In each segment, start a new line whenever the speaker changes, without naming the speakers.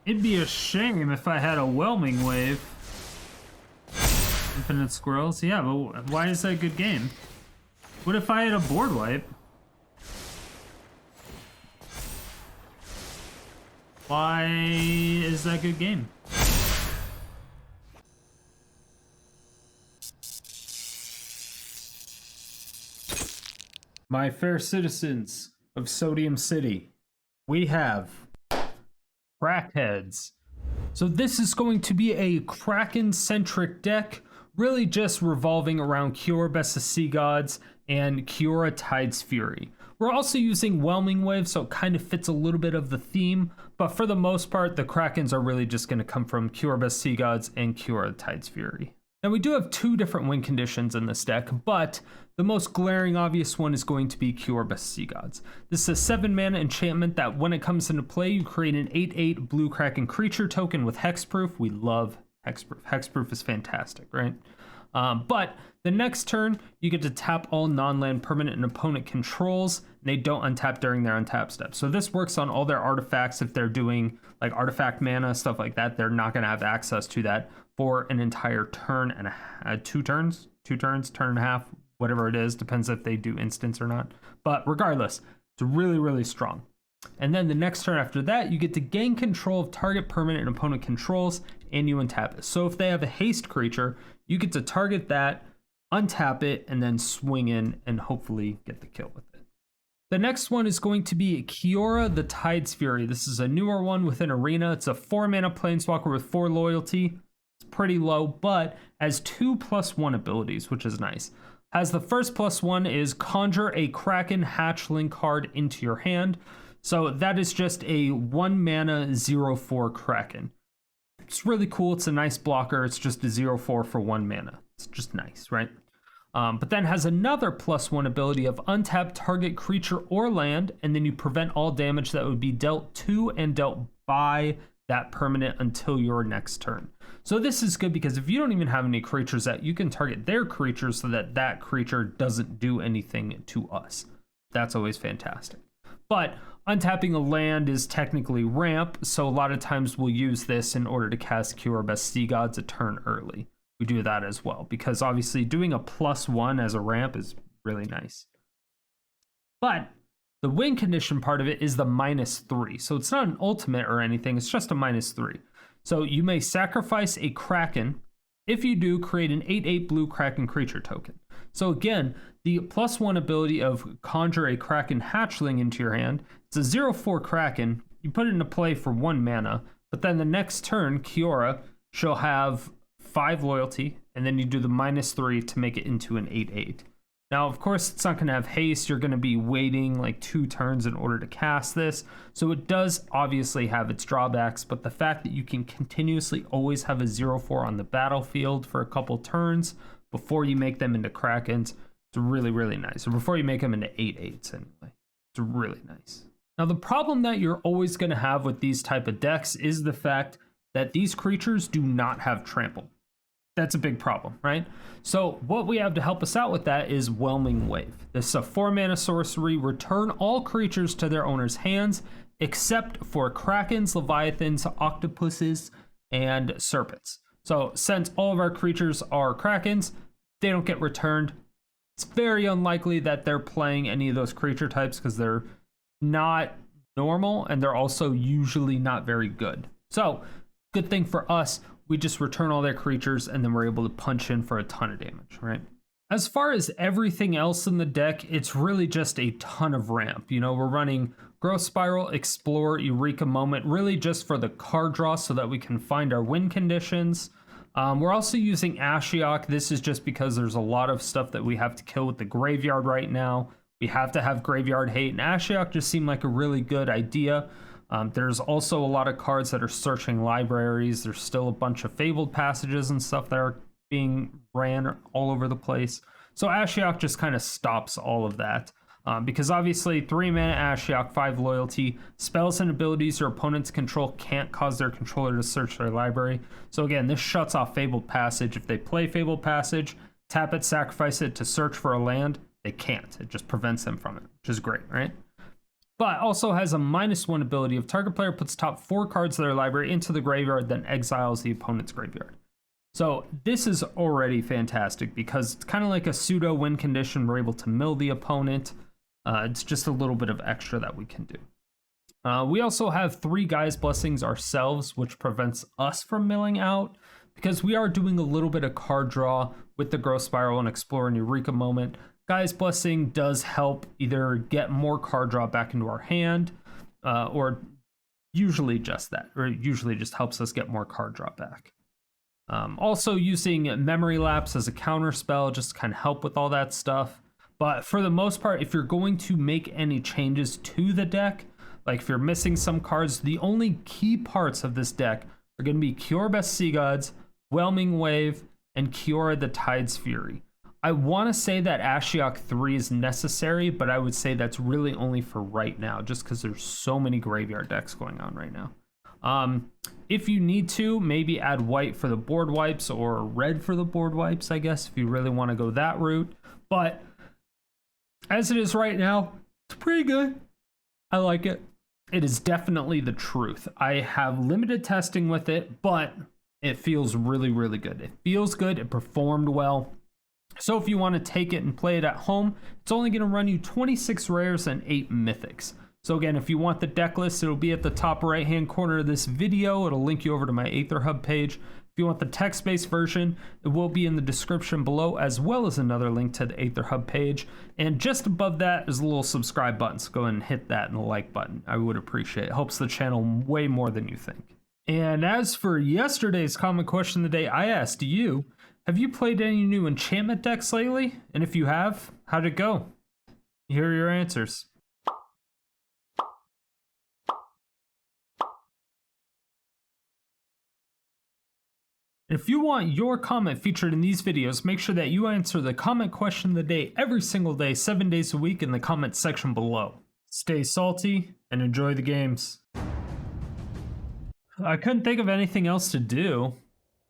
It'd be a shame if I had a Whelming Wave. Infinite Squirrels, yeah, but why is that a good game? What if I had a board wipe? Why is that a good game? My fair citizens of Sodium City, we have Krack-Heads. So this is going to be a Kraken-centric deck, really just revolving around Kiora Best of Sea Gods and Kiora Tide's Fury. We're also using Whelming Wave, so it kind of fits a little bit of the theme, but for the most part, the Krakens are really just going to come from Kiora Best Sea Gods and Kiora Tide's Fury. Now we do have two different win conditions in this deck, but the most glaring obvious one is going to be Kiora Best Sea Gods. This is a 7 mana enchantment that when it comes into play, you create an 8/8 blue Kraken creature token with hexproof. We love hexproof. Hexproof is fantastic, right? But the next turn, you get to tap all non-land permanent an opponent controls, and they don't untap during their untap step. So this works on all their artifacts. If they're doing like artifact mana, stuff like that, they're not going to have access to that for an entire turn and two turns, turn and a half, whatever it is, depends if they do instants or not. But regardless, it's really, really strong. And then the next turn after that, you get to gain control of target permanent and opponent controls, and you untap it. So if they have a haste creature, you get to target that, untap it, and then swing in and hopefully get the kill with it. The next one is going to be Kiora the Tide's Fury. This is a newer one within Arena. It's a 4-mana planeswalker with 4 loyalty. It's pretty low, but has 2+1 abilities, which is nice. Has the first +1 is conjure a Kraken hatchling card into your hand. So that is just a 1-mana 0/4 Kraken. It's really cool. It's a nice blocker. It's just a 0/4 for 1 mana. It's just nice, right? But then has another +1 ability of untap target creature or land, and then you prevent all damage that would be dealt to and dealt by that permanent until your next turn. So this is good because if you don't even have any creatures that you can target their creatures so that that creature doesn't do anything to us. That's always fantastic. But untapping a land is technically ramp, so a lot of times we'll use this in order to cast Kiora Best Sea Gods a turn early. We do that as well, because obviously doing a +1 as a ramp is really nice. But the win condition part of it is the -3, so it's not an ultimate or anything, it's just a -3. So you may sacrifice a Kraken. If you do, create an 8/8 blue Kraken creature token. So again, the +1 ability of conjure a Kraken hatchling into your hand, it's a 0/4 Kraken, you put it into play for 1 mana, but then the next turn, Kiora, she'll have 5 loyalty, and then you do the -3 to make it into an 8/8. Now, of course, it's not going to have haste. You're going to be waiting like 2 turns in order to cast this. So it does obviously have its drawbacks, but the fact that you can continuously always have a 0/4 on the battlefield for a couple turns before you make them into Krakens, it's really, really nice. Or before you make them into 8/8s anyway. It's really nice. Now, the problem that you're always going to have with these type of decks is the fact that these creatures do not have trample. That's a big problem, right? So what we have to help us out with that is Whelming Wave. This is a 4-mana sorcery. Return all creatures to their owner's hands, except for Krakens, Leviathans, Octopuses, and Serpents. So since all of our creatures are Krakens, they don't get returned. It's very unlikely that they're playing any of those creature types because they're not normal, and they're also usually not very good. So good thing for us, we just return all their creatures and then we're able to punch in for a ton of damage, right? As far as everything else in the deck, it's really just a ton of ramp. You know, we're running Growth Spiral, Explore, Eureka Moment, really just for the card draw so that we can find our win conditions. We're also using Ashiok. This is just because there's a lot of stuff that we have to kill with the graveyard right now. We have to have Graveyard Hate, and Ashiok just seemed like a really good idea. There's also a lot of cards that are searching libraries. There's still a bunch of Fabled Passages and stuff that are being ran all over the place. So Ashiok just kind of stops all of that. Because obviously 3-mana Ashiok, 5 loyalty, spells and abilities your opponents control can't cause their controller to search their library. So again, this shuts off Fabled Passage. If they play Fabled Passage, tap it, sacrifice it to search for a land, they can't. It just prevents them from it, which is great, right? but also has a -1 ability. If target player puts top 4 cards of their library into the graveyard, then exiles the opponent's graveyard. So this is already fantastic because it's kind of like a pseudo win condition. We're able to mill the opponent. It's just a little bit of extra that we can do. We also have 3 Gaia's Blessings ourselves, which prevents us from milling out because we are doing a little bit of card draw with the Growth Spiral and Explore and Eureka Moment. Gaia's Blessing does help either get more card draw back into our hand, or usually just that, or usually just helps us get more card draw back. Also using Memory Lapse as a counter spell just to kind of help with all that stuff. But for the most part, if you're going to make any changes to the deck, like if you're missing some cards, the only key parts of this deck are going to be Kiora Best Sea Gods, Whelming Wave, and Kiora the Tide's Fury. I want to say that Ashiok 3 is necessary, but I would say that's really only for right now, just because there's so many graveyard decks going on right now. If you need to, maybe add white for the board wipes or red for the board wipes, I guess, if you really want to go that route. But as it is right now, it's pretty good. I like it. It is definitely the truth. I have limited testing with it, but it feels really, really good. It feels good. It performed well. So if you want to take it and play it at home, it's only going to run you 26 rares and 8 mythics. So again, if you want the deck list, it'll be at the top right-hand corner of this video. It'll link you over to my Aether Hub page. If you want the text-based version, it will be in the description below, as well as another link to the Aether Hub page. And just above that is a little subscribe button, so go ahead and hit that and the like button. I would appreciate it. It helps the channel way more than you think. And as for yesterday's comment question of the day, I asked you, have you played any new enchantment decks lately? And if you have, how'd it go? Here are your answers. If you want your comment featured in these videos, make sure that you answer the comment question of the day every single day, 7 days a week in the comment section below. Stay salty and enjoy the games. I couldn't think of anything else to do,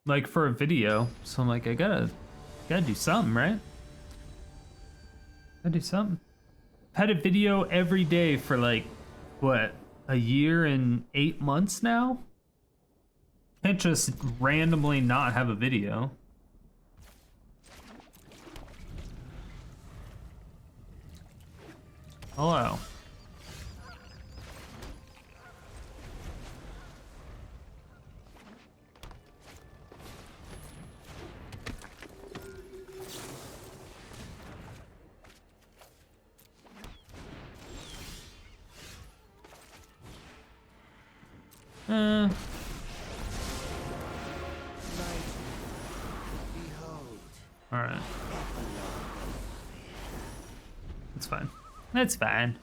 like for a video, so I'm like, I gotta do something, right? Gotta do something. I've had a video every day for like, what, a year and 8 months now? Can't just randomly not have a video. Hello. Alright. It's fine. It's fine.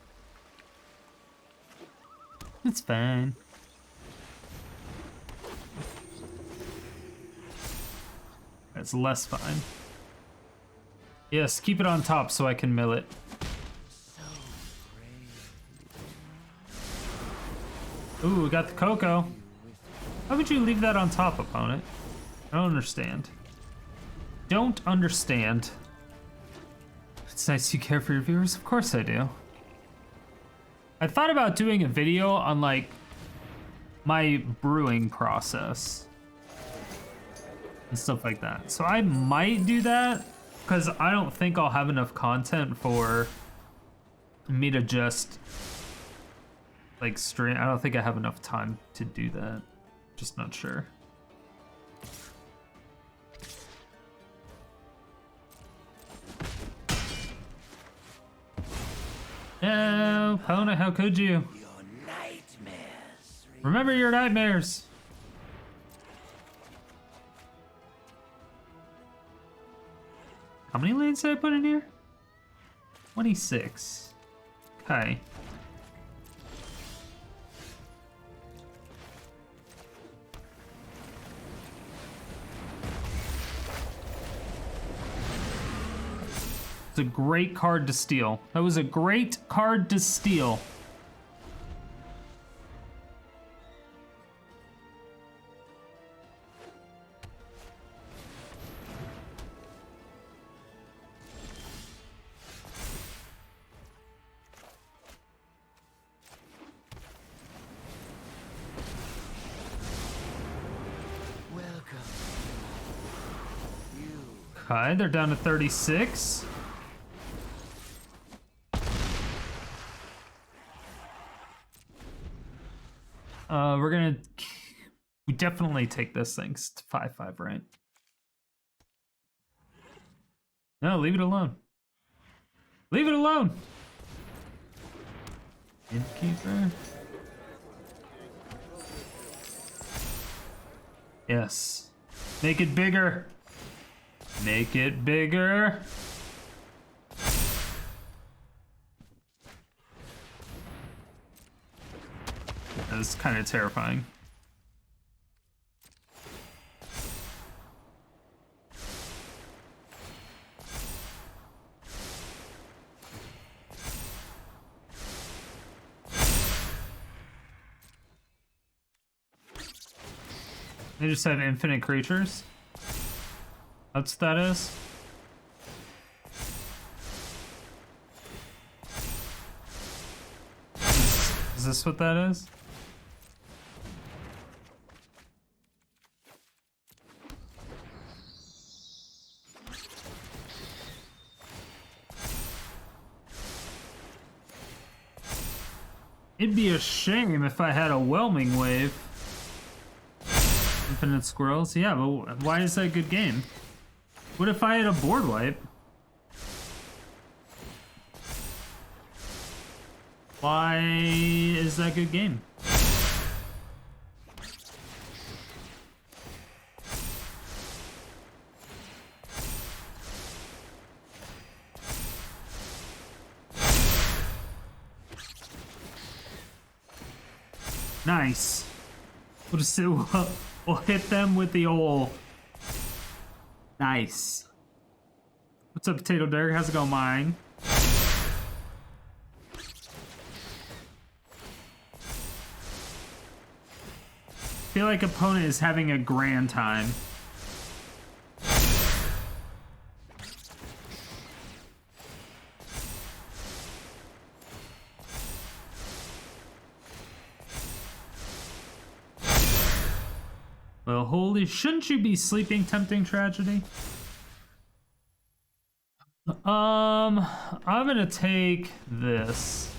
It's fine. It's less fine. Yes, keep it on top so I can mill it. Ooh, we got the cocoa. How would you leave that on top, opponent? I don't understand. Don't understand. It's nice you care for your viewers. Of course I do. I thought about doing a video on like my brewing process and stuff like that. So I might do that because I don't think I'll have enough content for me to just like stream. I don't think I have enough time to do that. Just not sure. No, opponent, how could you?
Your nightmares.
Remember your nightmares. How many lands did I put in here? 26. Okay. It's a great card to steal. That was a great card to steal. Okay, they're down to 36. We definitely take this thing. It's 5/5, right? No, leave it alone. Leave it alone! Innkeeper. Yes. Make it bigger. Make it bigger. That's kind of terrifying. They just have infinite creatures. That's what that is. Is this what that is? It'd be a shame if I had a Whelming Wave. Infinite squirrels? Yeah, but why is that a good game? What if I had a board wipe? Why is that a good game? Nice. We'll just we'll hit them with the old. Nice. What's up, Potato Derek? How's it going, mine? Feel like opponent is having a grand time. Well, holy, shouldn't you be sleeping, Tempting Tragedy? I'm gonna take this.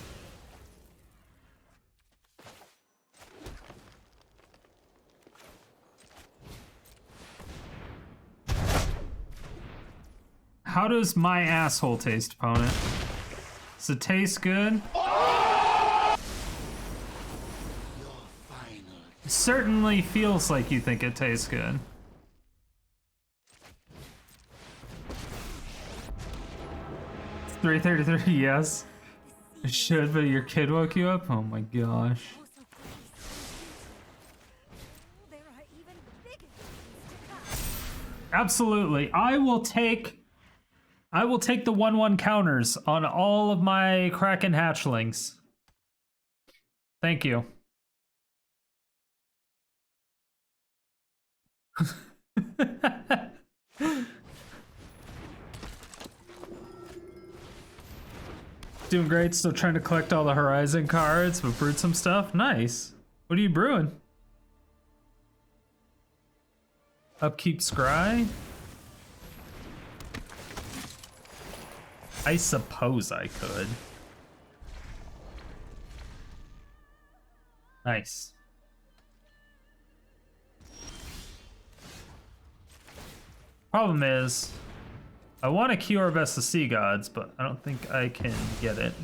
How does my asshole taste, opponent? Does it taste good? It certainly feels like you think it tastes good. It's 3:33, yes. It should, but your kid woke you up? Oh my gosh. Absolutely. I will take the 1/1 counters on all of my Kraken hatchlings. Thank you. Doing great, still trying to collect all the Horizon cards, but brewed some stuff. Nice. What are you brewing? Upkeep Scry? I suppose I could. Nice. Problem is, I want a Kiora Best of Sea Gods, but I don't think I can get it.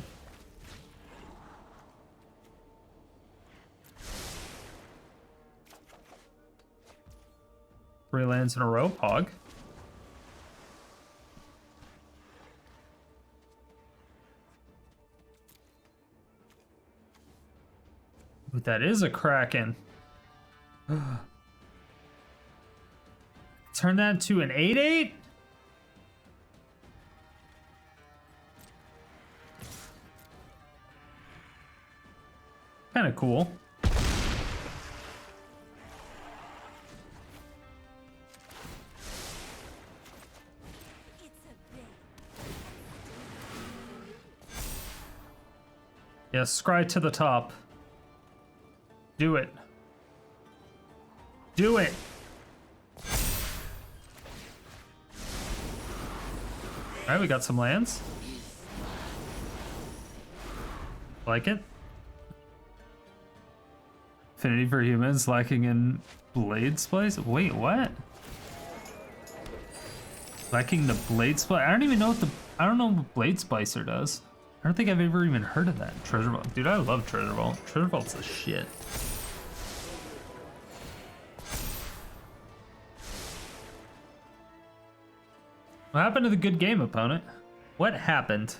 Three lands in a row, Pog. But that is a Kraken. Turn that into an 8/8? Kind of cool. Yeah, scry to the top. Do it. Do it. Alright, we got some lands. Like it. Affinity for humans lacking in blade splice? Wait, what? Lacking the blade splice? I don't even know I don't know what blade splicer does. I don't think I've ever even heard of that. Treasure Vault. Dude, I love Treasure Vault. Treasure Vault's the shit. What happened to the good game, opponent? What happened?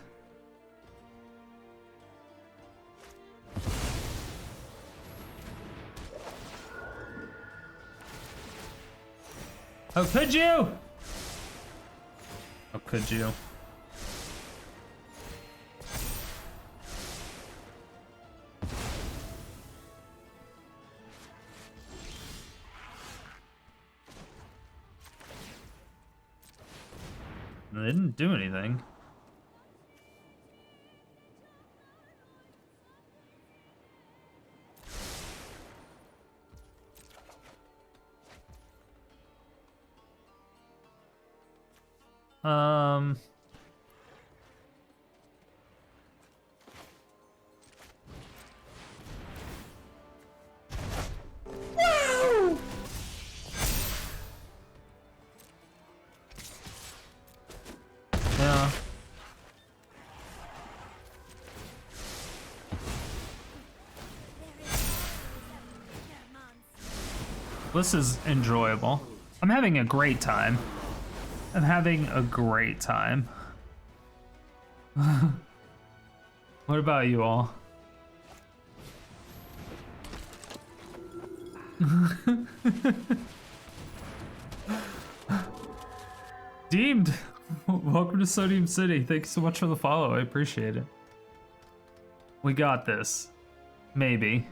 Oh, could you? Oh, could you? They didn't do anything. Yeah. This is enjoyable. I'm having a great time. I'm having a great time. What about you all? Deemed! Welcome to Sodium City. Thank you so much for the follow. I appreciate it. We got this. Maybe.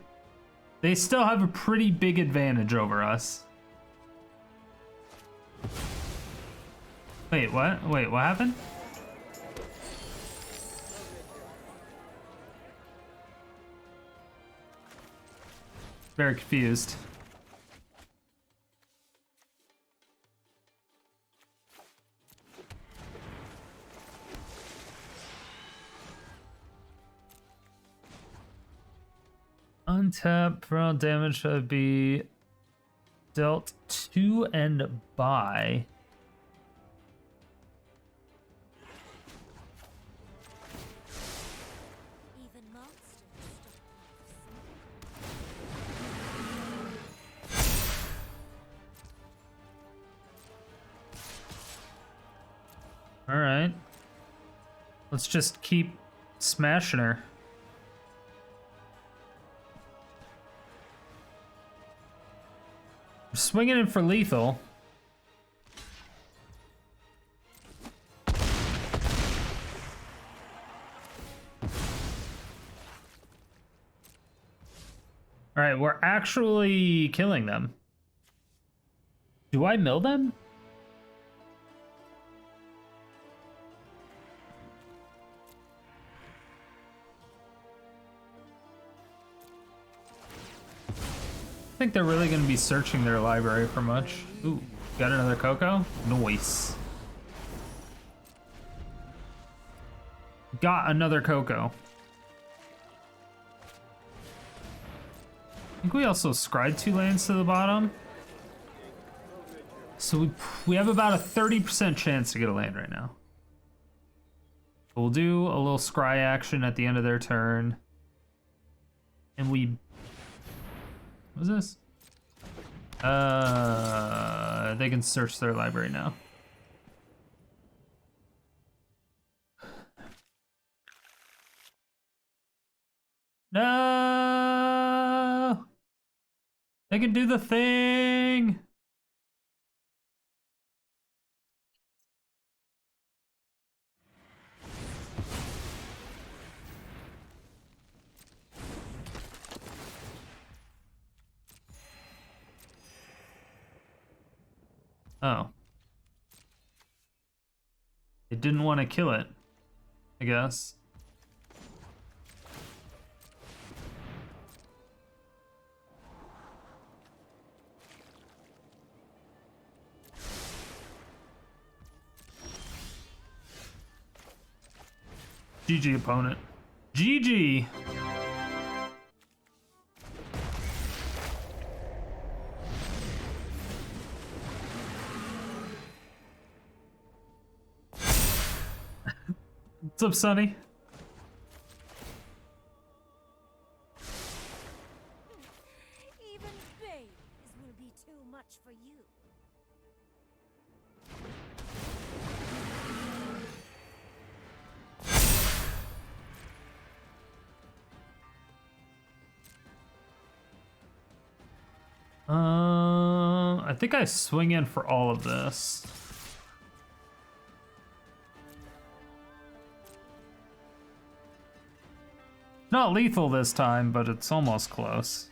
They still have a pretty big advantage over us. Wait, what? Wait, what happened? Very confused. Untap for all damage should be dealt to and by.
Even monsters
All right. Let's just keep smashing her. I'm swinging in for lethal. All right, we're actually killing them. Do I mill them? I think they're really going to be searching their library for much. Ooh, got another Coco? Nice. Got another Coco. I think we also scried 2 lands to the bottom. So we have about a 30% chance to get a land right now. We'll do a little scry action at the end of their turn. And we... What's this? They can search their library now. No! They can do the thing! Oh. It didn't want to kill it, I guess. GG opponent. GG. What's up, Sonny?
Even babes will be too much for you.
I think I swing in for all of this. Not lethal this time, but it's almost close.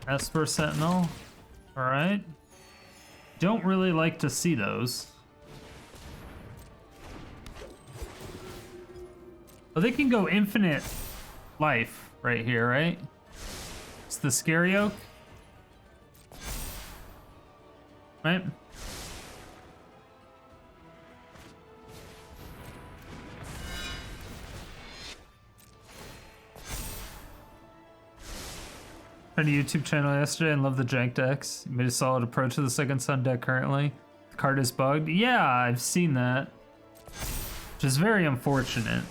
Esper Sentinel. Alright. Don't really like to see those. Oh, they can go infinite life right here, right? It's the Scary Oak. Right? Tried a YouTube channel yesterday and loved the jank decks. You made a solid approach to the second sun deck currently. The card is bugged. Yeah, I've seen that. Which is very unfortunate.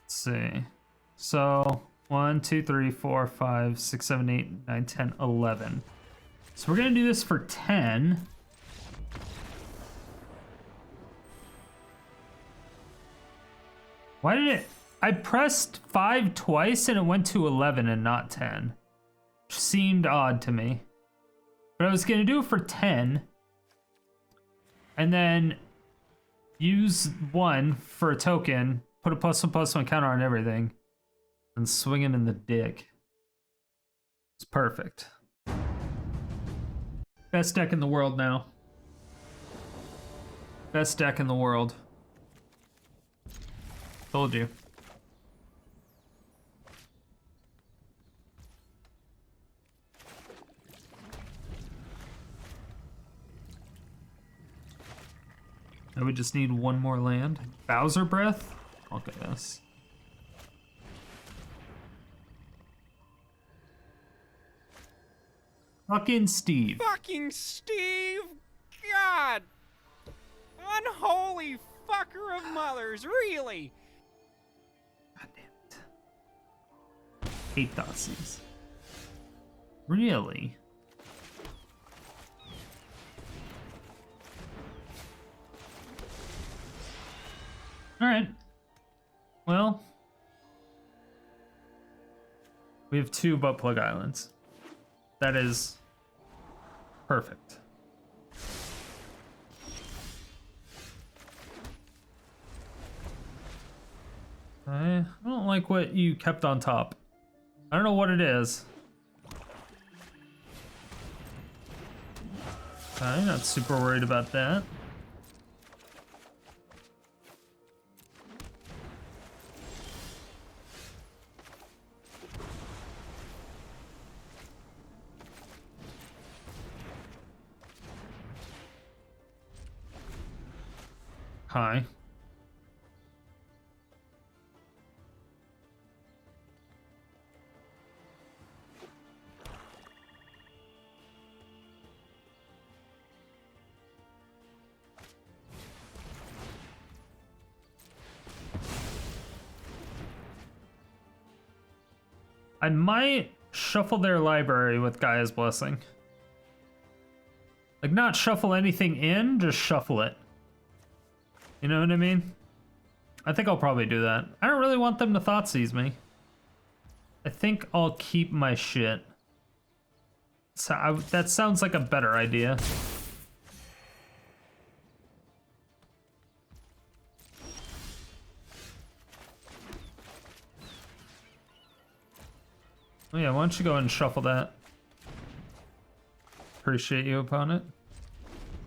Let's see. So 1, 2, 3, 4, 5, 6, 7, 8, 9, 10, 11. So we're gonna do this for 10. Why did it? I pressed 5 twice and it went to 11 and not 10. Which seemed odd to me. But I was gonna do it for 10. And then use 1 for a token, put a +1/+1 counter on everything, and swing him in the dick. It's perfect. Best deck in the world now. Best deck in the world. Told you. Now we just need one more land. Bowser Breath? Look at this. Fucking Steve.
Fucking Steve! God! Unholy fucker of mothers, really?
God damn it. Hate Thoughtseize. Really? Alright. Well. We have 2 butt plug islands. That is perfect. I don't like what you kept on top. I don't know what it is. Okay, not super worried about that. Hi. I might shuffle their library with Gaia's Blessing. Like, not shuffle anything in, just shuffle it. You know what I mean? I think I'll probably do that. I don't really want them to Thoughtseize me. I think I'll keep my shit. So that sounds like a better idea. Oh yeah, why don't you go ahead and shuffle that? Appreciate you, opponent.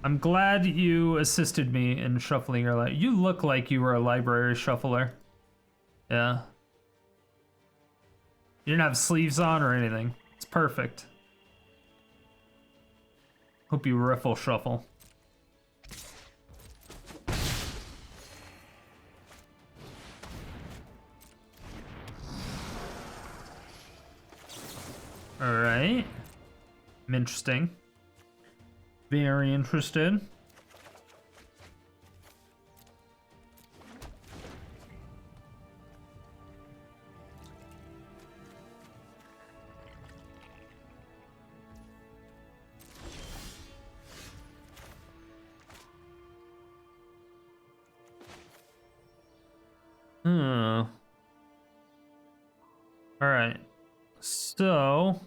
I'm glad you assisted me in shuffling your library. You look like you were a library shuffler. Yeah. You didn't have sleeves on or anything. It's perfect. Hope you riffle shuffle. Alright. Interesting. Very interested. Alright. So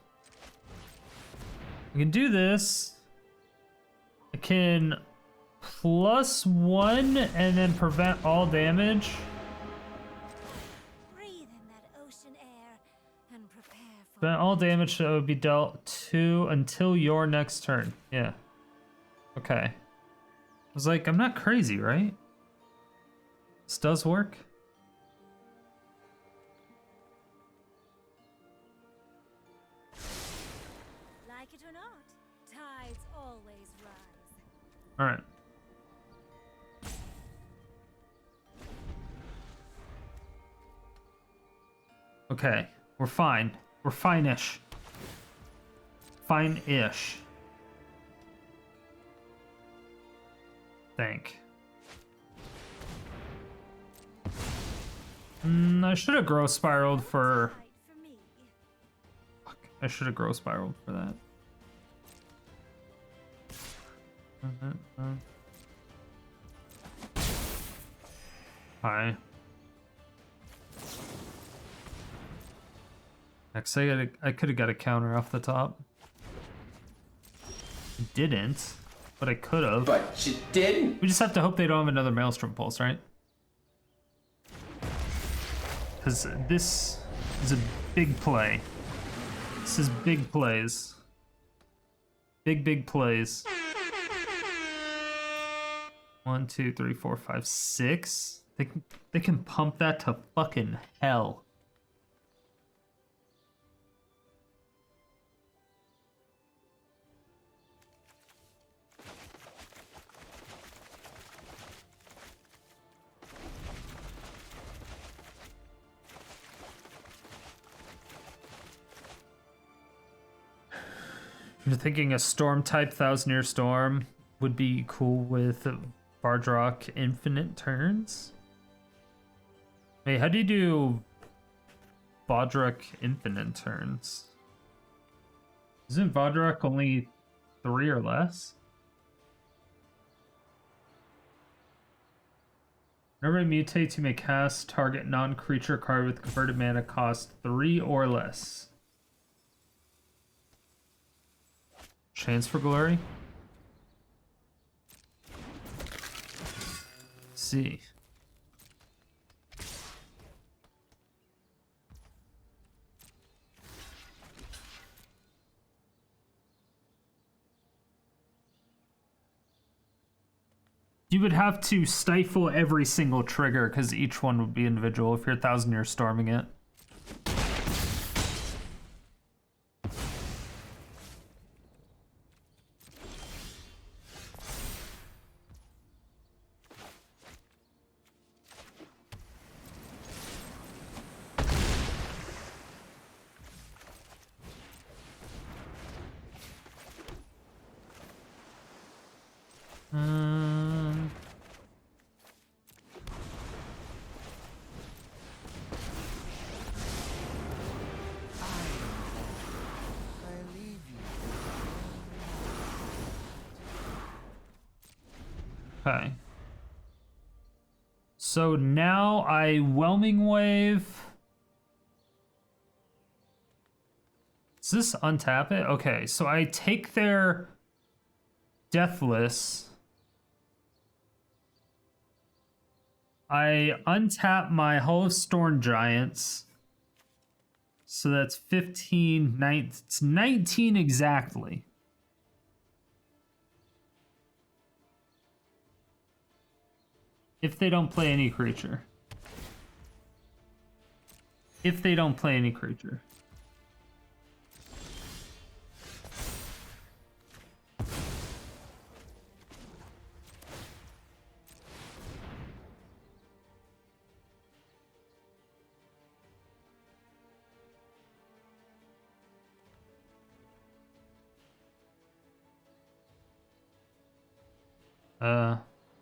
I can do this. I can +1 and then prevent all damage.
Breathe in that ocean air and prepare for
Prevent all damage that would be dealt to until your next turn. Yeah. Okay. I was like, I'm not crazy, right? This does work.
Like it or not, tides always rise.
All right. Okay, we're fine. We're fine-ish. Fine-ish. Think. I should have growth spiraled for...
Fight for me.
Fuck, I should have growth spiraled for that. Hi. Next, I could have got a counter off the top. Didn't, but I could have.
But you didn't.
We just have to hope they don't have another Maelstrom Pulse, right? Because this is a big play. This is big plays. Big plays. 1, 2, 3, 4, 5, 6. They can pump that to fucking hell. You're thinking a storm type Thousand Year Storm would be cool with Bardrock infinite turns? Wait, how do you do Bardrock infinite turns? Isn't Bardrock only 3 or less? Whenever it mutates, you may cast target non-creature card with converted mana cost 3 or less. Chance for Glory? Let's see. You would have to stifle every single trigger because each one would be individual if you're 1,000 Year Storming it. Okay. So now I Whelming Wave. Does this untap it? Okay, so I take their Deathless. I untap my Hull of Storm Giants. So that's 15, it's 19 exactly. If they don't play any creature. If they don't play any creature.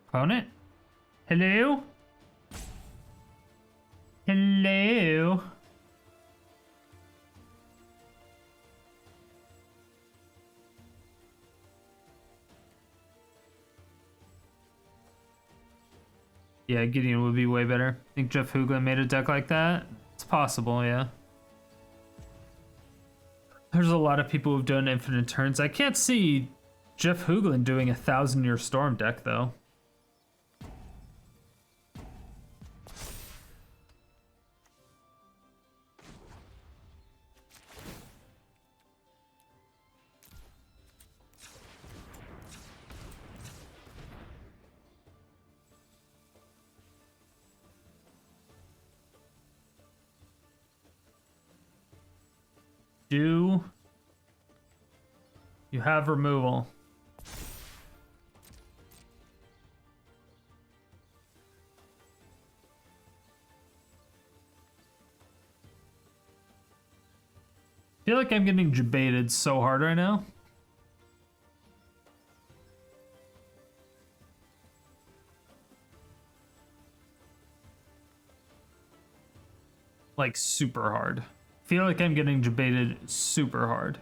Opponent? Hello? Hello? Yeah, Gideon would be way better. Think Jeff Hoogland made a deck like that? It's possible, yeah. There's a lot of people who've done infinite turns. I can't see Jeff Hoogland doing a 1,000-year storm deck, though. Do you have removal? I feel like I'm getting debated so hard right now. Like super hard. I feel like I'm getting debated super hard.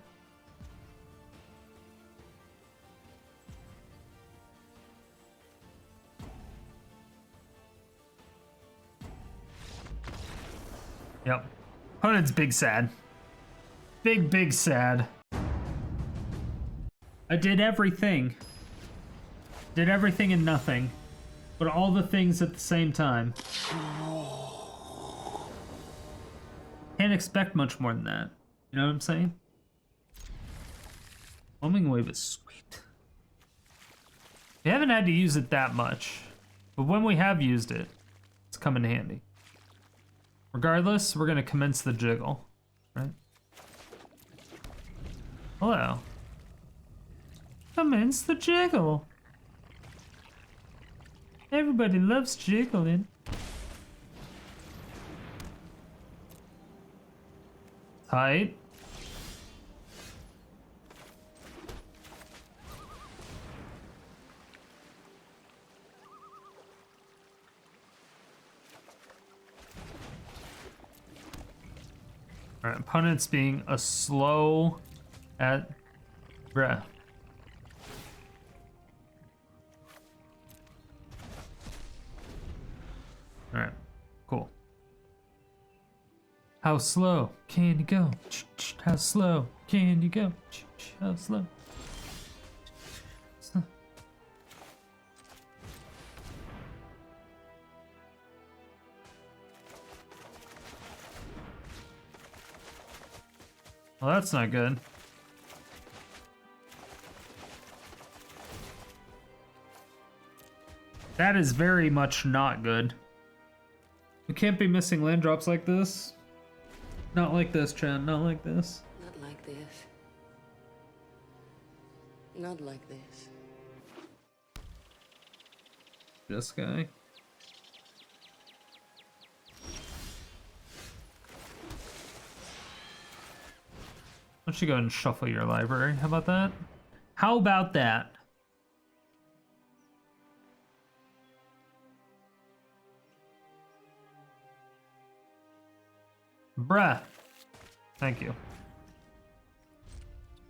Yep. Opponent's big sad. Big sad. I did everything. Did everything and nothing. But all the things at the same time. Can't expect much more than that. You know what I'm saying? Whelming Wave is sweet. We haven't had to use it that much. But when we have used it, it's come in handy. Regardless, we're going to commence the jiggle. Right? Hello. Commence the jiggle. Everybody loves jiggling. Tight. Alright, opponent's being a slow at bruh. Alright, cool. How slow can you go? How slow can you go? How slow? Well, that's not good. That is very much not good. We can't be missing land drops like this. Not like this, Chan. Not like this.
Not like this. Not like this.
Jeskai. Why don't you go and shuffle your library? How about that? How about that? Bruh. Thank you.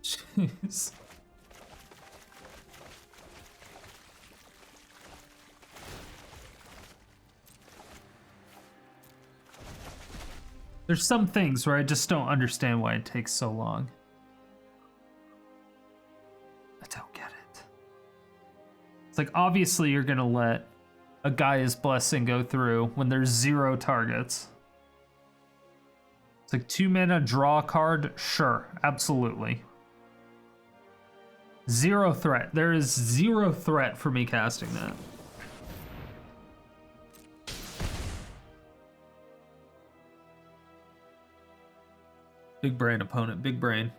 Jeez. There's some things where I just don't understand why it takes so long. I don't get it. It's like, obviously you're gonna let a Gaia's Blessing go through when there's 0 targets. It's like 2 mana, draw a card. Sure, absolutely. 0 threat. There is 0 threat for me casting that. Big brain opponent, big brain.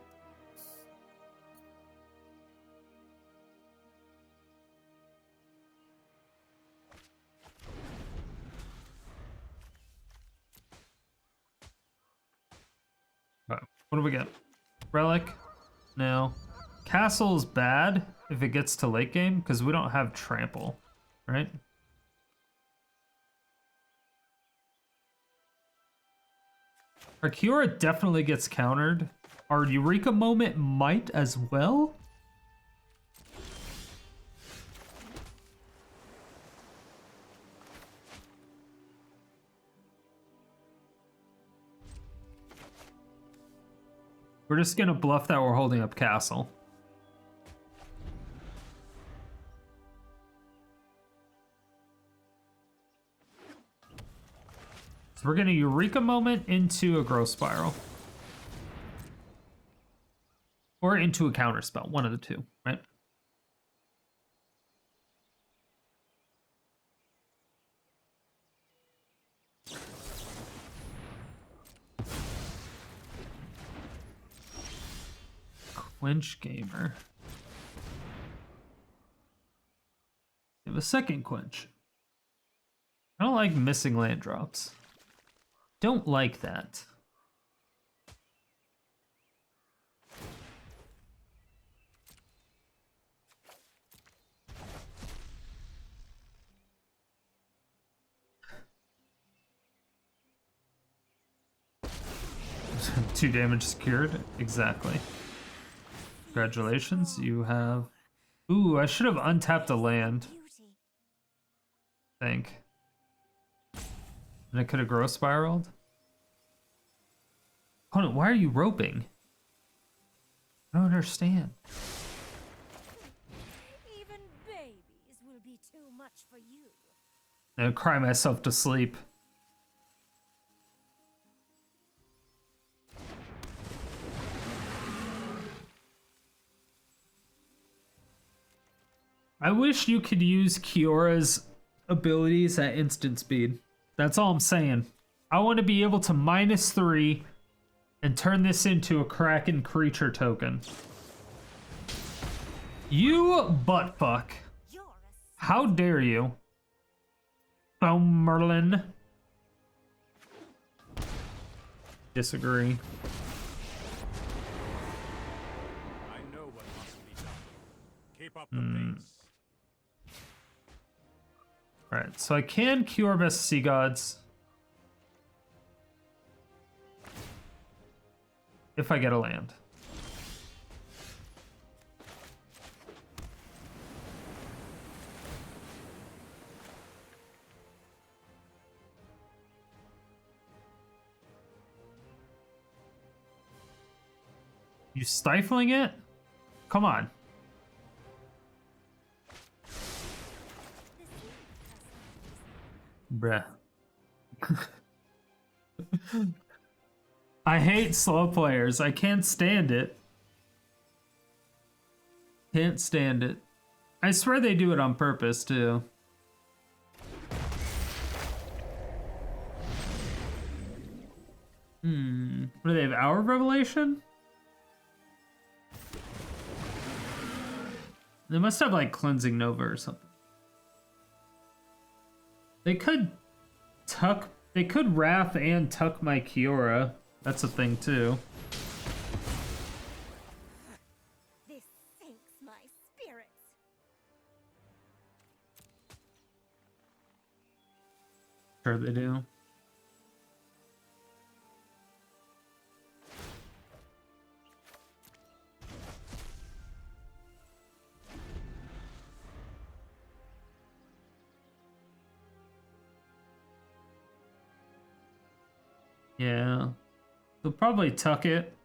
What do we get? Relic? No. Castle's bad if it gets to late game because we don't have trample, right? Our Kiora definitely gets countered. Our Eureka Moment might as well. We're just gonna bluff that we're holding up Castle. So we're gonna Eureka Moment into a Growth Spiral. Or into a counter spell, one of the two, right? Quench Gamer. We have a second Quench. I don't like missing land drops. Don't like that. Two damage secured. Exactly. Congratulations, you have... Ooh, I should have untapped a land. I think. And I could have growth spiraled. Opponent, why are you roping? I don't understand.
Even babies will be too much for you.
I'll cry myself to sleep. I wish you could use Kiora's abilities at instant speed. That's all I'm saying. I want to be able to -3 and turn this into a Kraken creature token. You buttfuck. How dare you? Oh, Merlin. Disagree.
I know what must be done. Keep up the pace.
Alright, so I can cure Best Sea Gods. If I get a land. You stifling it? Come on. Bruh. I hate slow players. I can't stand it. Can't stand it. I swear they do it on purpose, too. What do they have? Hour of Revelation? They must have, like, Cleansing Nova or something. They could tuck... They could Wrath and tuck my Kiora. That's a thing, too.
This sinks my spirits.
Sure they do. Yeah. They'll probably tuck it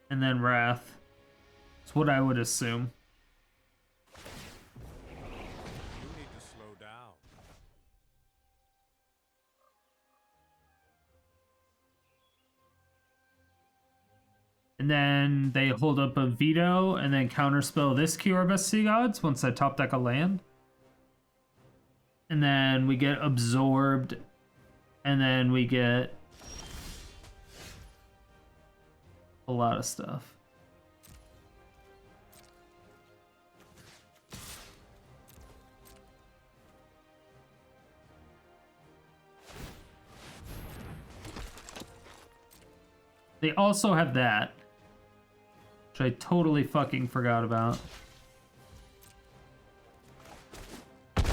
and then Wrath. That's what I would assume.
You need to slow down.
And then they hold up a veto and then counterspell this Kiora Best Sea Gods once I top deck a land. And then we get absorbed. And then we get a lot of stuff. They also have that, which I totally fucking forgot about. I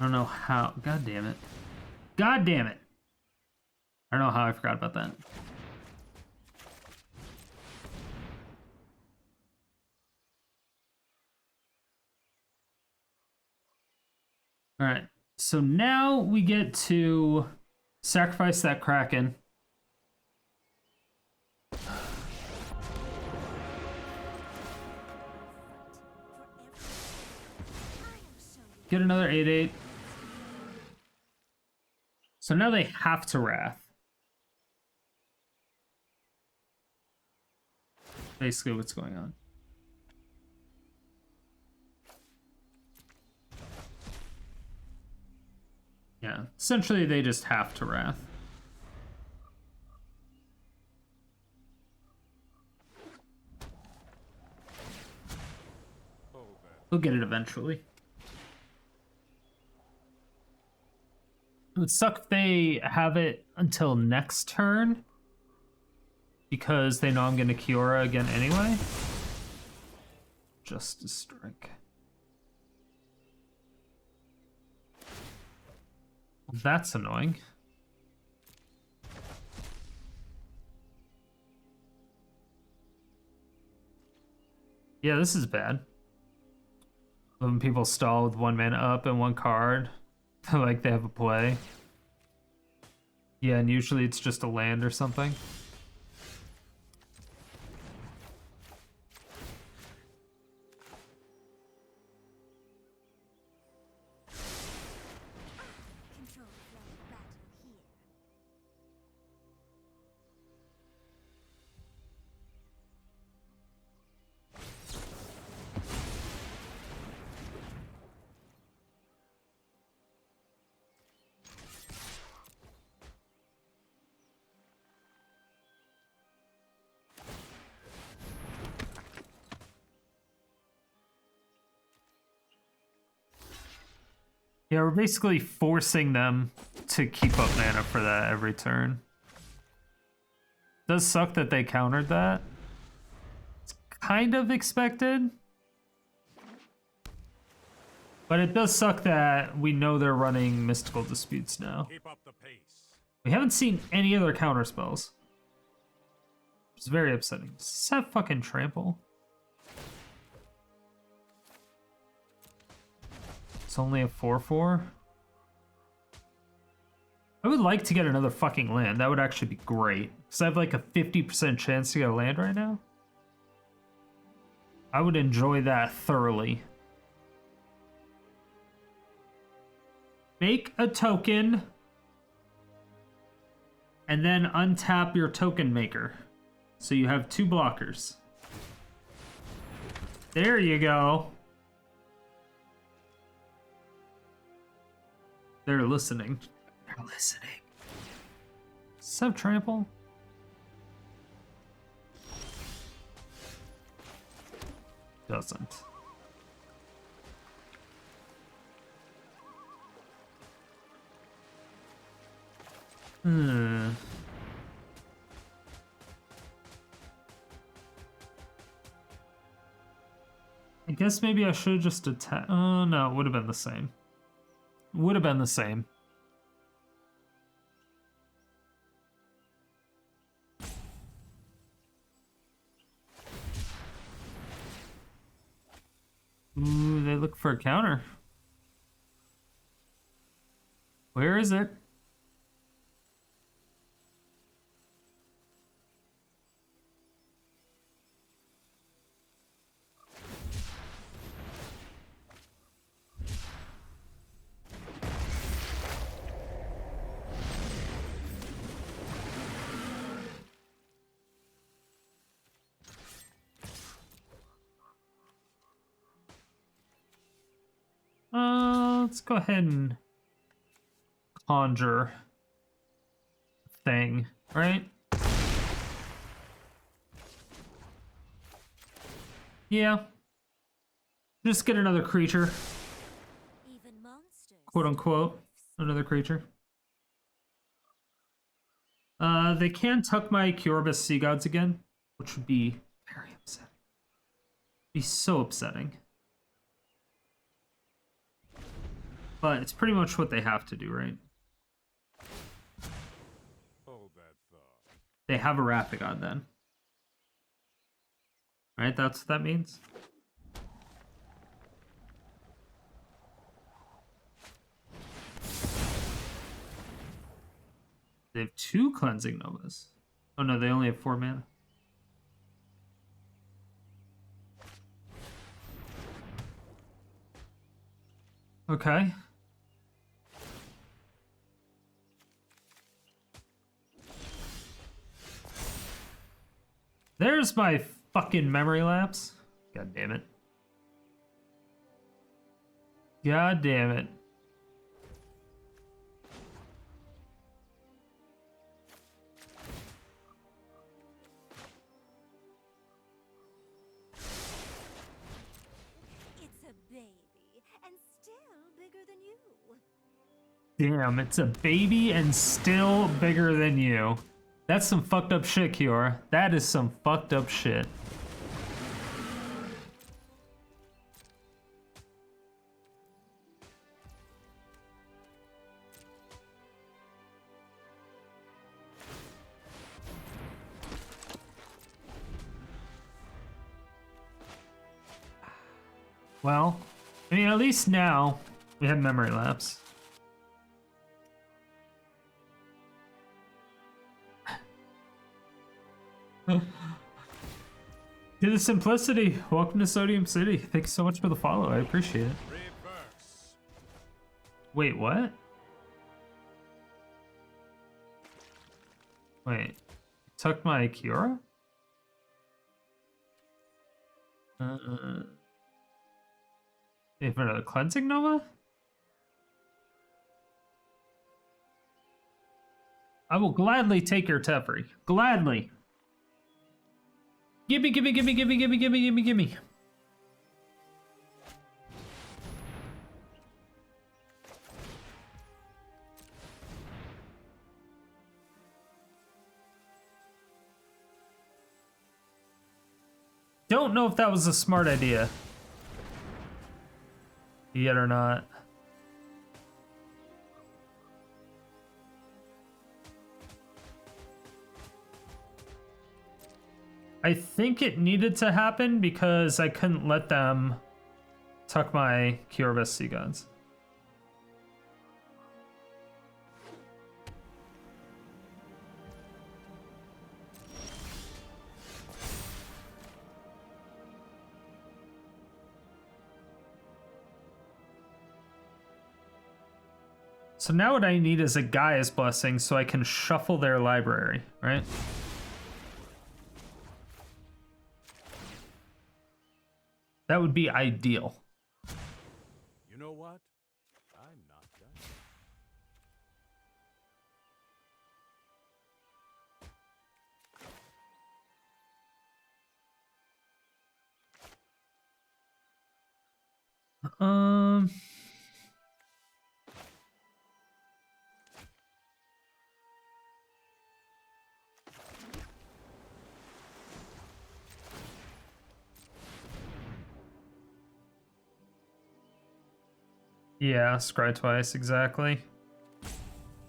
don't know how. God damn it. God damn it. I don't know how I forgot about that. All right. So now we get to sacrifice that Kraken. Get another 8/8. So now they have to Wrath. Basically what's going on. Yeah, essentially they just have to Wrath. We'll get it eventually. It would suck if they have it until next turn, because they know I'm going to Kiora again anyway. Justice Strike. That's annoying. Yeah, this is bad. When people stall with 1 mana up and 1 card, like they have a play. Yeah, and usually it's just a land or something.
Control flow battle here.
Yeah, we're basically forcing them to keep up mana for that every turn. Does suck that they countered that. It's kind of expected. But it does suck that we know they're running Mystical Disputes now.
Keep up the pace.
We haven't seen any other counter spells. It's very upsetting. Does this have fucking Trample? It's only a 4/4. I would like to get another fucking land. That would actually be great. Because I have like a 50% chance to get a land right now. I would enjoy that thoroughly. Make a token. And then untap your token maker. So you have 2 blockers. There you go. They're listening. They're listening. Does this have Trample? Doesn't. I guess maybe I should have just attack. Oh no, it would have been the same. Would have been the same. Ooh, they look for a counter. Where is it? let's go ahead and conjure thing, right? Yeah. Just get another creature,
Even monsters.
quote unquote, another creature. They can tuck my Kiora Sea Gods again, which would be very upsetting. Be so upsetting. But it's pretty much what they have to do, right?
Hold that thought.
They have a Wrath of God then. Right, that's what that means? They have 2 Cleansing Novas. Oh no, they only have 4 mana. Okay. There's my fucking memory lapse. God damn it. God damn it.
It's a baby, and still bigger than you.
Damn, it's a baby and still bigger than you. That's some fucked up shit, Kiora. That is some fucked up shit. Well, I mean, at least now we have Memory Lapse. To the simplicity. Welcome to Sodium City. Thanks so much for the follow. I appreciate it.
Reverse.
Wait, what? Wait. Took my Kiora? They have another Cleansing Nova? I will gladly take your Teferi. Gladly. Gimme, gimme, gimme, gimme, gimme, gimme, gimme, gimme. Don't know if that was a smart idea. Yet or not. I think it needed to happen because I couldn't let them tuck my Kiora Sea Gods. So now what I need is a Gaia's Blessing so I can shuffle their library, right? That would be ideal.
You know what? I'm not done.
Yeah, scry twice, exactly.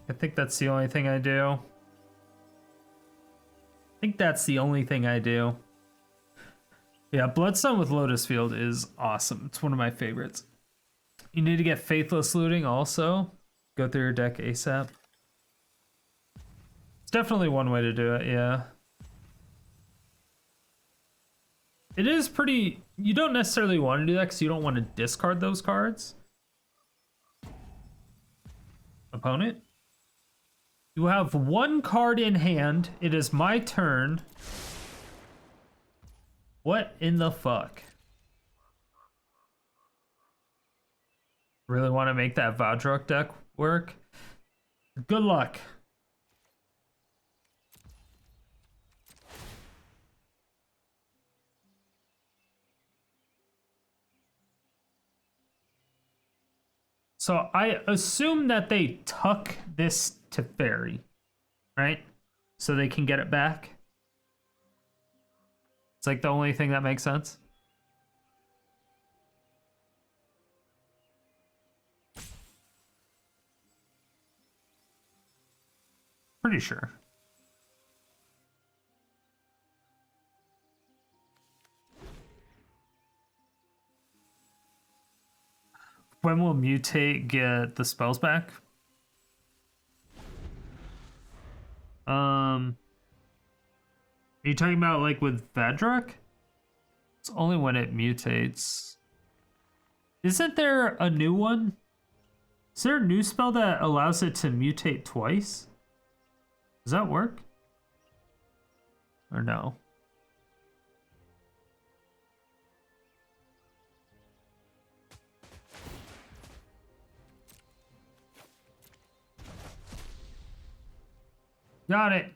I think that's the only thing I do. I think that's the only thing I do. Yeah, Bloodstone with Lotus Field is awesome. It's one of my favorites. You need to get Faithless Looting also. Go through your deck ASAP. It's definitely one way to do it, yeah. It is pretty... You don't necessarily want to do that because you don't want to discard those cards. Opponent. You have one card in hand. It is my turn. What in the fuck? Really want to make that Vadruk deck work? Good luck. So I assume that they tuck this to Fairy, right? So they can get it back. It's like the only thing that makes sense. Pretty sure. When will Mutate get the spells back? Are you talking about like with Vadruk? It's only when it mutates. Isn't there a new one? Is there a new spell that allows it to mutate twice? Does that work? Or no? Got it.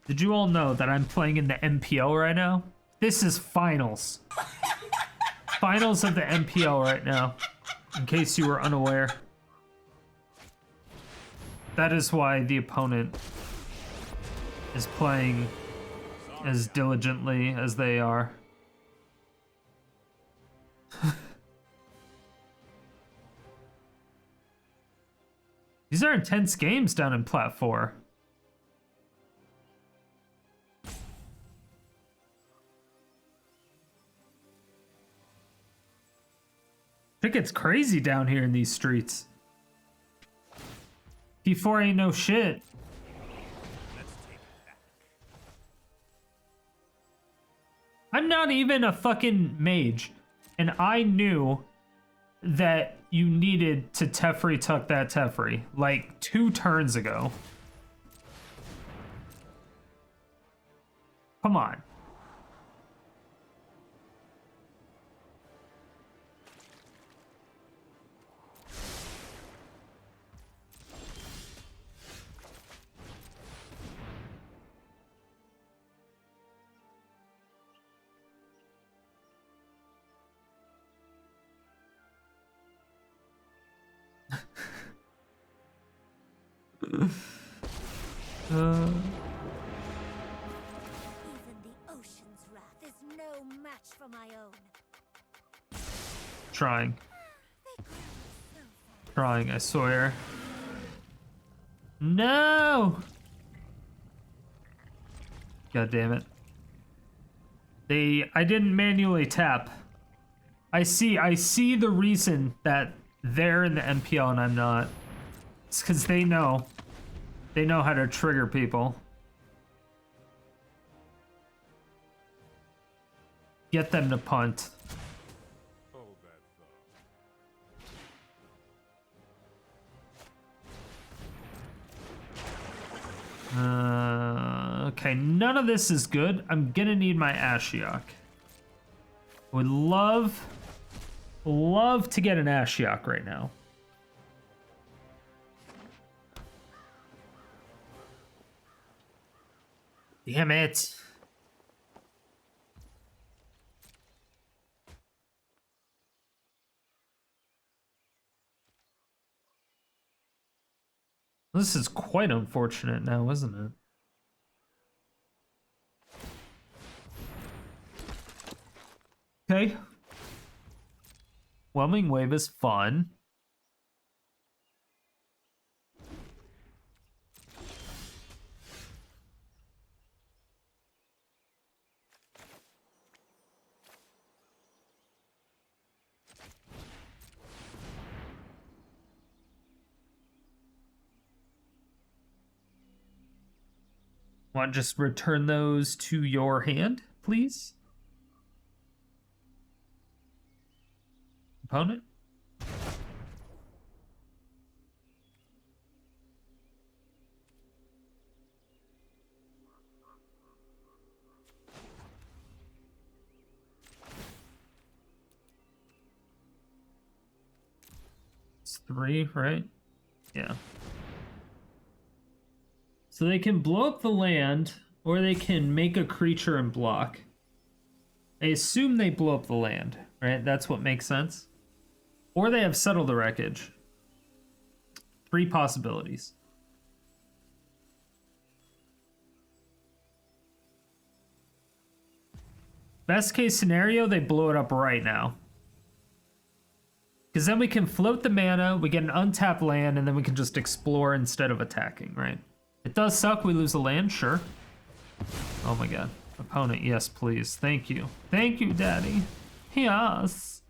Did you all know that I'm playing in the MPL right now? This is finals. Finals of the MPL right now, in case you were unaware. That is why the opponent is playing as diligently as they are. These are intense games down in Plat 4. I think it's crazy down here in these streets. P4 ain't no shit. I'm not even a fucking mage, and I knew that you needed to Teferi tuck that Teferi like 2 turns ago. Come on.
Even the ocean's wrath is no match for my own.
Trying.
They grow so fast.
Trying, I swear. No! God damn it. I didn't manually tap. I see the reason that they're in the MPL and I'm not. It's because they know how to trigger people. Get them to punt.
Hold that thought.
Okay, none of this is good. I'm gonna need my Ashiok. Would love to get an Ashiok right now. Damn it. This is quite unfortunate now, isn't it? Okay. Whelming Wave is fun. Want to just return those to your hand, please? Opponent? 3, right? Yeah. So they can blow up the land, or they can make a creature and block. I assume they blow up the land, right? That's what makes sense. Or they have Settle the Wreckage. 3 possibilities. Best case scenario, they blow it up right now. Because then we can float the mana, we get an untapped land, and then we can just explore instead of attacking, right? It does suck, we lose the land, sure. Oh my god. Opponent, yes, please. Thank you. Thank you, Daddy. Yes.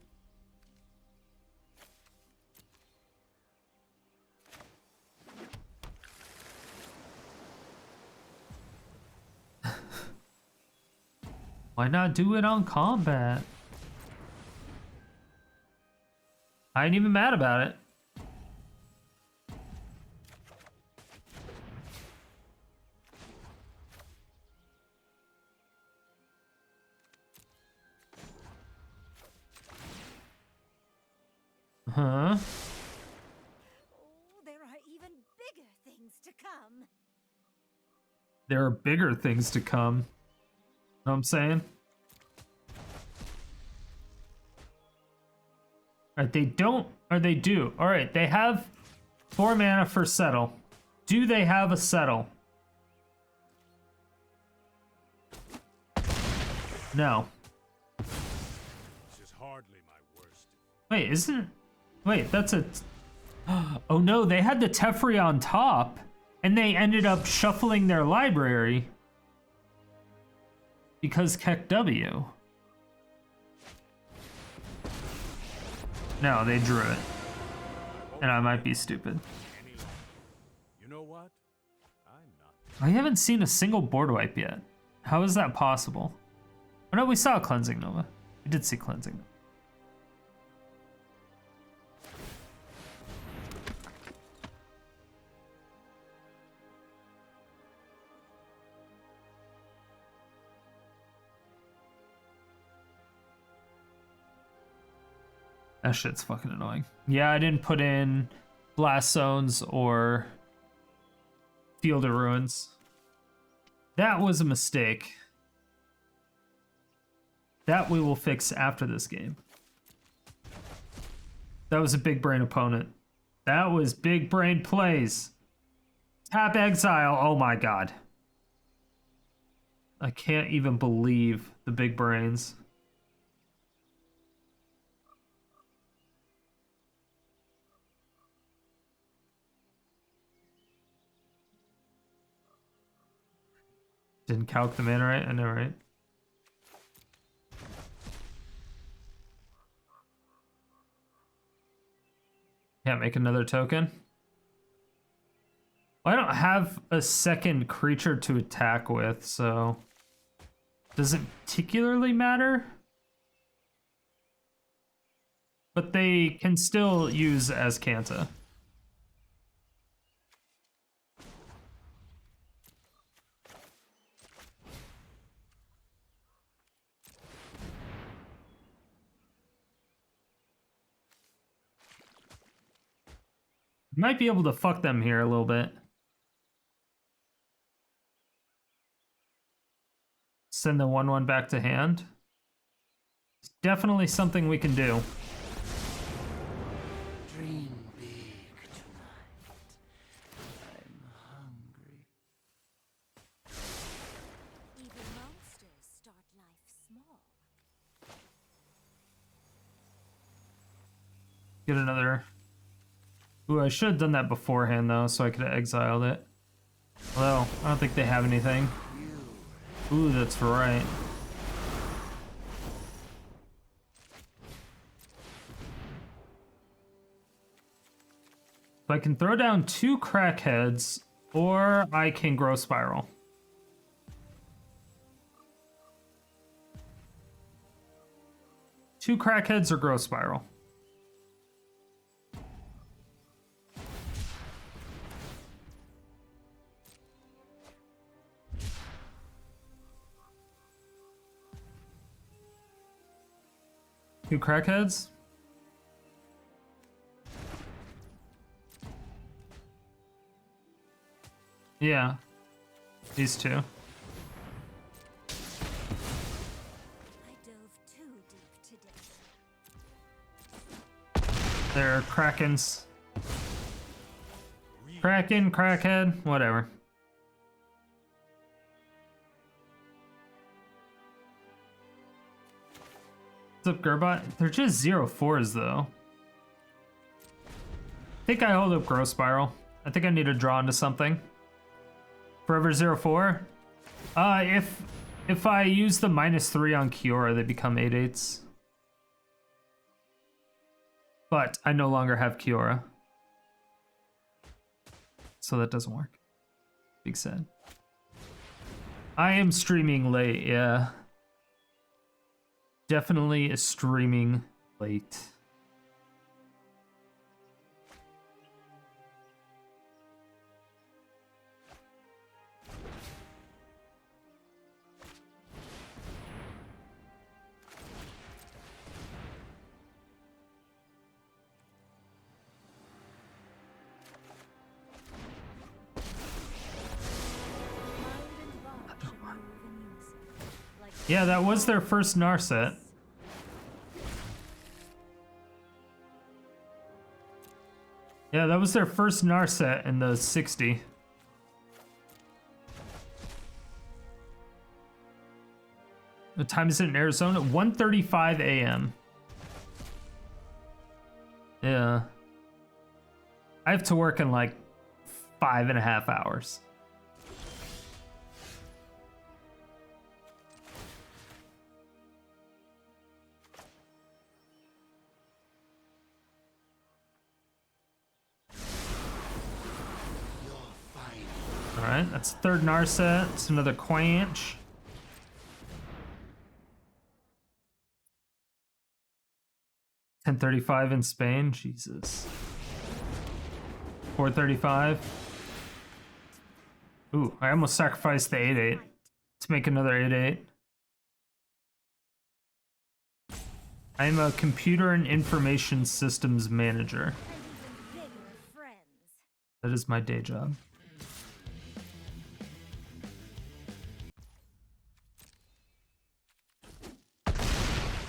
Why not do it on combat? I ain't even mad about it. Huh?
Oh, there are even bigger things to come.
There are bigger things to come. Know what I'm saying? Alright, they don't, or they do. Alright, they have 4 mana for Settle. Do they have a Settle? No.
This is hardly my worst.
Wait, isn't... Wait, that's a... Oh no, they had the Teferi on top, and they ended up shuffling their library. Because Keck W. No, they drew it. And I might be stupid.
You know what? I'm not.
I haven't seen a single board wipe yet. How is that possible? Oh no, we saw Cleansing Nova. We did see Cleansing Nova. That shit's fucking annoying. Yeah, I didn't put in Blast Zones or Field of Ruins. That was a mistake. That we will fix after this game. That was a big brain opponent. That was big brain plays. Tap Exile, oh my god. I can't even believe the big brains. Didn't calc them in right? I know, right? Can't make another token. Well, I don't have a second creature to attack with, so... Does it particularly matter? But they can still use Azcanta. Might be able to fuck them here a little bit. Send the 1/1 back to hand. It's definitely something we can do.
Dream big tonight. I'm hungry.
Even monsters start life small.
Get another... Ooh, I should have done that beforehand, though, so I could have exiled it. Although, I don't think they have anything. Ooh, that's right. So I can throw down 2 Krack-Heads, or I can grow Spiral. Two Krack-Heads or grow Spiral. Two Krack-Heads? Yeah. These two.
I dove too deep today.
They're Krakens. Kraken, Crackhead, whatever. What's up, Gerbot? They're just 0/4s though. I think I hold up Growth Spiral. I think I need to draw into something. Forever 0/4? If I use the -3 on Kiora, they become 8/8s. But I no longer have Kiora. So that doesn't work. Big sad. I am streaming late, yeah. Definitely streaming late. Yeah, that was their first Gnar set. Yeah, that was their first Gnar set in the 60. What time is it in Arizona? 1:35 a.m. Yeah. I have to work in like 5.5 hours. Alright, that's third Gnar set. It's another Quench. $10.35 in Spain. Jesus. 4.35. Ooh, I almost sacrificed the 8/8 to make another 8/8. I am a computer and information systems manager.
And even bigger friends.
That is my day job.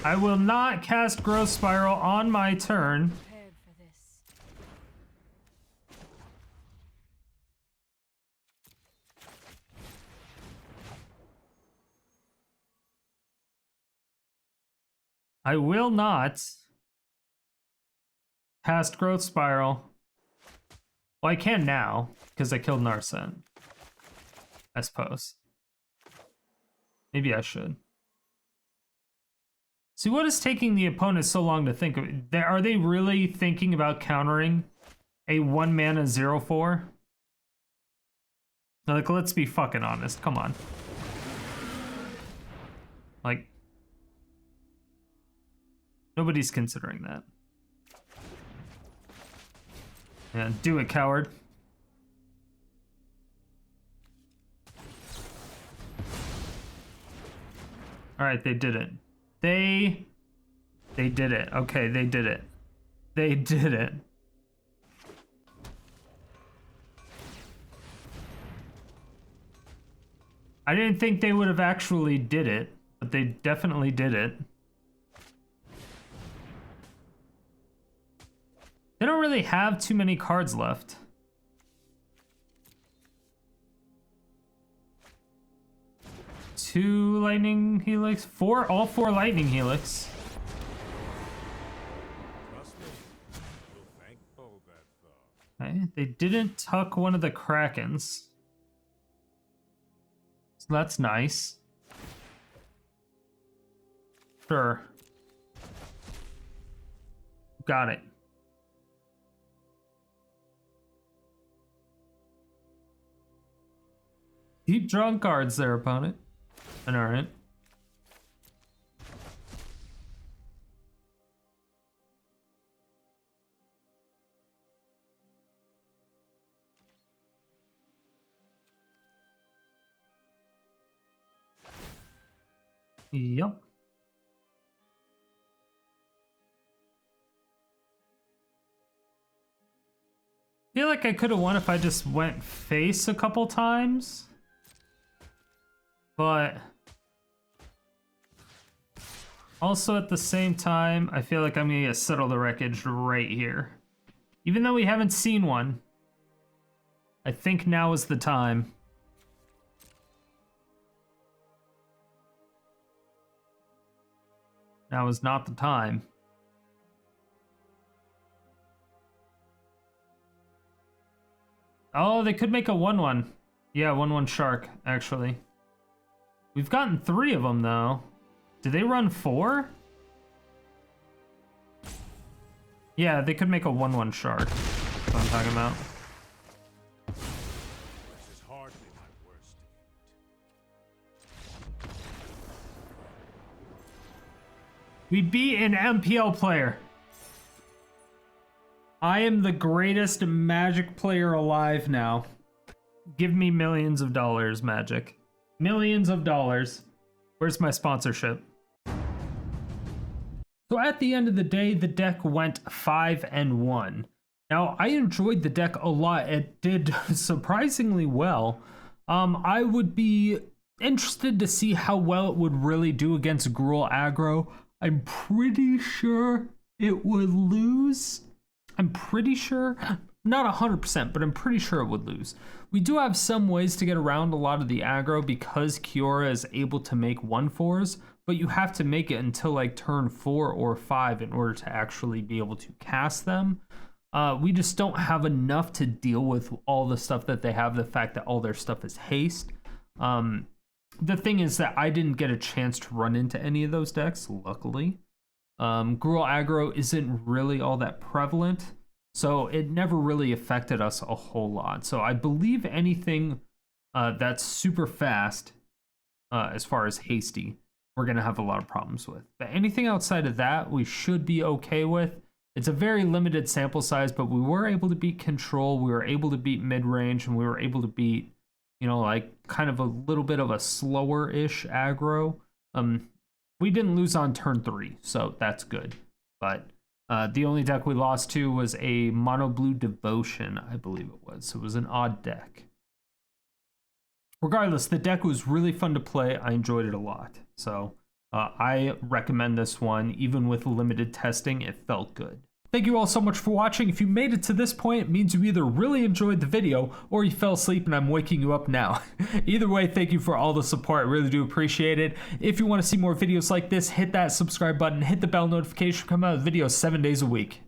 I will not cast Growth Spiral on my turn.
Prepared for this.
I will not cast Growth Spiral. Well, I can now, because I killed Narset. I suppose. Maybe I should. See, what is taking the opponent so long to think of? Are they really thinking about countering a 1-mana 0/4? Like, let's be fucking honest. Come on. Like, nobody's considering that. Yeah, do it, coward. All right, they did it. They did it. Okay, they did it. They did it. I didn't think they would have actually did it, but they definitely did it. They don't really have too many cards left. Two Lightning Helix, all four Lightning Helix.
Trust me. You'll thank Bo that
Okay, they didn't tuck one of the Krakens. So that's nice. Sure. Got it. Keep drawing cards there, opponent. And alright. Yup. Feel like I could have won if I just went face a couple times. But also at the same time, I feel like I'm gonna get Settle the Wreckage right here. Even though we haven't seen one, I think now is the time. Now is not the time. Oh, they could make a 1/1. Yeah, 1/1 shark, actually. We've gotten 3 of them, though. Do they run 4? Yeah, they could make a 1/1 shark. That's what I'm talking about.
This is hardly my worst defeat.
We beat an MPL player. I am the greatest Magic player alive now. Give me millions of dollars, Magic. Millions of dollars. Where's my sponsorship? So at the end of the day, the deck went 5-1. Now, I enjoyed the deck a lot. It did surprisingly well. I would be interested to see how well it would really do against Gruul aggro. I'm pretty sure it would lose. I'm pretty sure, not 100%, but I'm pretty sure it would lose. We do have some ways to get around a lot of the aggro because Kiora is able to make 1/4s, but you have to make it until like turn 4 or 5 in order to actually be able to cast them. We just don't have enough to deal with all the stuff that they have, the fact that all their stuff is haste. The thing is that I didn't get a chance to run into any of those decks, luckily. Gruul aggro isn't really all that prevalent, so it never really affected us a whole lot. So I believe anything that's super fast, as far as hasty, we're going to have a lot of problems with. But anything outside of that, we should be okay with. It's a very limited sample size, but we were able to beat Control, we were able to beat Midrange, and we were able to beat, you know, like kind of a little bit of a slower-ish aggro. We didn't lose on turn 3, so that's good. But the only deck we lost to was a Mono Blue Devotion, I believe it was. So it was an odd deck. Regardless, the deck was really fun to play. I enjoyed it a lot. So I recommend this one. Even with limited testing, it felt good. Thank you all so much for watching. If you made it to this point, it means you either really enjoyed the video or you fell asleep and I'm waking you up now. Either way, thank you for all the support. I really do appreciate it. If you want to see more videos like this, hit that subscribe button, hit the bell notification, come out with videos 7 days a week.